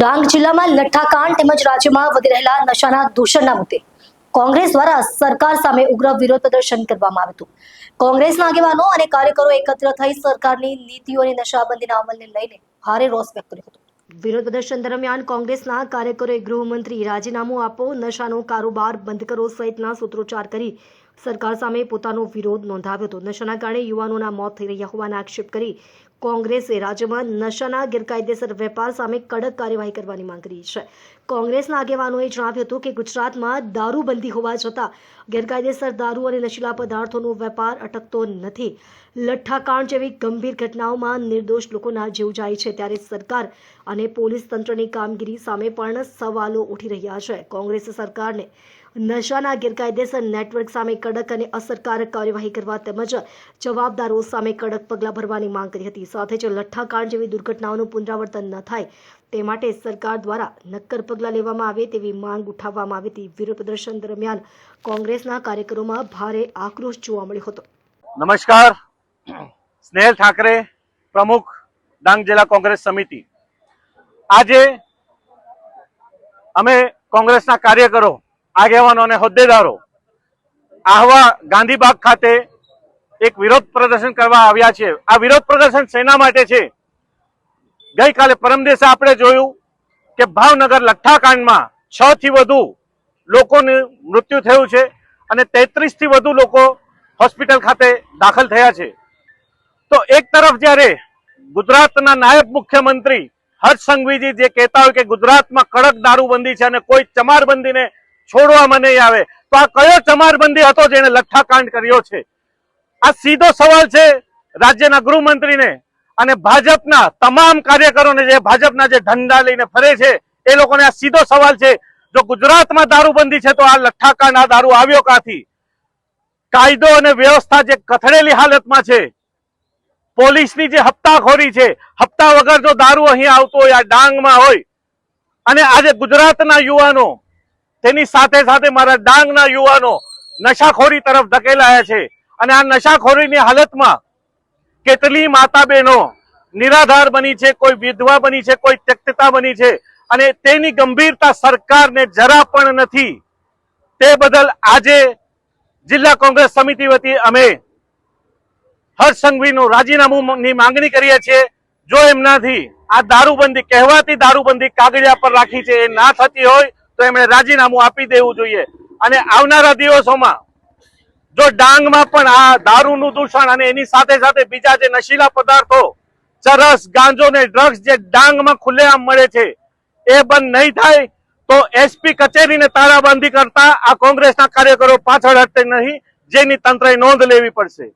ડાંગ જિલ્લામાં લઠ્ઠાકાંડ તેમજ રાજ્યમાં વધી રહેલા નશાના દૂષણના મુદ્દે કોંગ્રેસ દ્વારા સરકાર સામે ઉગ્ર વિરોધ પ્રદર્શન કરવામાં આવ્યું હતું। કોંગ્રેસના આગેવાનો અને કાર્યકરો એકત્ર થઈ સરકારની નીતિઓ અને નશાબંધીના અમલને લઈને ભારે રોષ વ્યક્ત કર્યો હતો। વિરોધ પ્રદર્શન દરમિયાન કોંગ્રેસના કાર્યકરોએ ગૃહમંત્રી રાજીનામું આપો, નશાનો કારોબાર બંધ કરો સહિતના સૂત્રોચ્ચાર કરી સરકાર સામે પોતાનો વિરોધ નોંધાવ્યો હતો। નશાના કારણે યુવાનોના મોત થઈ રહ્યા હોવાના આક્ષેપ કરી કોંગ્રેસે રાજ્યમાં નશાના ગેરકાયદેસર વેપાર સામે કડક કાર્યવાહી કરવાની માંગ કરી છે। કોંગ્રેસના આગેવાનોએ જણાવ્યું હતું કે ગુજરાતમાં દારૂબંધી હોવા છતાં ગેરકાયદેસર દારૂ અને નશીલા પદાર્થોનો વેપાર અટકતો નથી। લઠ્ઠાકાંડ જેવી ગંભીર ઘટનાઓમાં નિર્દોષ લોકોના જીવ જાય છે, ત્યારે સરકાર અને પોલીસ તંત્રની કામગીરી સામે પણ સવાલો ઉઠી રહ્યા છે। કોંગ્રેસે સરકારને નશાના ગેરકાયદેસર નેટવર્ક સામે કડક અને અસરકારક કાર્યવાહી કરવા તેમજ જવાબદારો સામે કડક પગલાં ભરવાની માંગ કરી હતી। સાથે જ લઠ્ઠાકાંડ જેવી દુર્ઘટનાઓનું પુનરાવર્તન ન થાય તે માટે સરકાર દ્વારા નક્કર પગલાં લેવામાં આવે તેવી માંગ ઉઠાવવામાં આવી હતી। વિરોધ પ્રદર્શન દરમિયાન કોંગ્રેસના કાર્યકરોમાં ભારે આક્રોશ જોવા મળ્યો હતો। નમસ્કાર, સ્નેહલ ઠાકરે, પ્રમુખ ડાંગ જિલ્લા કોંગ્રેસ સમિતિ। આજે અમે કોંગ્રેસના કાર્યકરો, આગેવાનો અને હોદ્દેદારો આહવા ગાંધીબાગ ખાતે એક વિરોધ પ્રદર્શન કરવા આવ્યા છે। આ વિરોધ પ્રદર્શન શેના માટે છે? ગઈકાલે પરમ દિવસે આપણે જોયું કે ભાવનગર લઠ્ઠાકાંડમાં 6 થી વધુ લોકોનું મૃત્યુ થયું છે અને 33 થી વધુ લોકો હોસ્પિટલ ખાતે દાખલ થયા છે। તો એક તરફ જ્યારે ગુજરાતના નાયબ મુખ્યમંત્રી હર્ષ સંઘવીજી જે કહેતા હોય કે ગુજરાતમાં કડક દારૂબંધી છે અને કોઈ ચમારબંધીને છોડવામાં નહીં આવે, તો આ કયો ચમારબંધી હતો જેને લઠ્ઠાકાંડ કર્યો છે? આ સીધો સવાલ છે રાજ્યના ગૃહમંત્રીને અને ભાજપના તમામ કાર્યકરોને, જે ભાજપના જે ઝંડા લઈને ફરે છે એ લોકોને આ સીધો સવાલ છે, જો ગુજરાતમાં દારૂબંધી છે તો આ લઠ્ઠાકાંડ, આ દારૂ આવ્યો ક્યાંથી? કાયદો અને વ્યવસ્થા જે કથળેલી હાલતમાં છે, પોલીસની જે હપ્તાખોરી છે, હપ્તા વગર જો દારૂ અહીં આવતો હોય, આ ડાંગમાં હોય, અને આજે ગુજરાતના યુવાનો, તેની સાથે સાથે મારા ડાંગના યુવાનો નશાખોરી તરફ ધકેલાયા છે અને આ નશાખોરીની હાલતમાં કેટલી માતા બહેનો નિરાધાર બની છે, કોઈ વિધવા બની છે, કોઈ ત્યક્તતા બની છે અને તેની ગંભીરતા સરકારને જરા પણ નથી। તે બદલ આજે જિલ્લા કોંગ્રેસ સમિતિ વતી અમે હર્ષ સંઘવીનું રાજીનામુંની માંગણી કરીએ છીએ। જો એમનાથી આ દારૂબંધી, કહેવાતી દારૂબંધી કાગળિયા પર રાખી છે, એ ના થતી હોય તો એમણે રાજીનામું આપી દેવું જોઈએ। અને આવનારા દિવસોમાં જો ડાંગમાં પણ આ દારૂનું દૂષણ અને એની સાથે સાથે બીજા જે નશીલા પદાર્થો, ચરસ, ગાંજો ને ડ્રગ્સ જે ડાંગમાં ખુલ્લેઆમ મળે છે એ બંધ નહીં થાય તો એસપી કચેરીને તાળાબંધી કરતા આ કોંગ્રેસના કાર્યકરો પાછળ હટશે નહીં, જેની તંત્રએ નોંધ લેવી પડશે।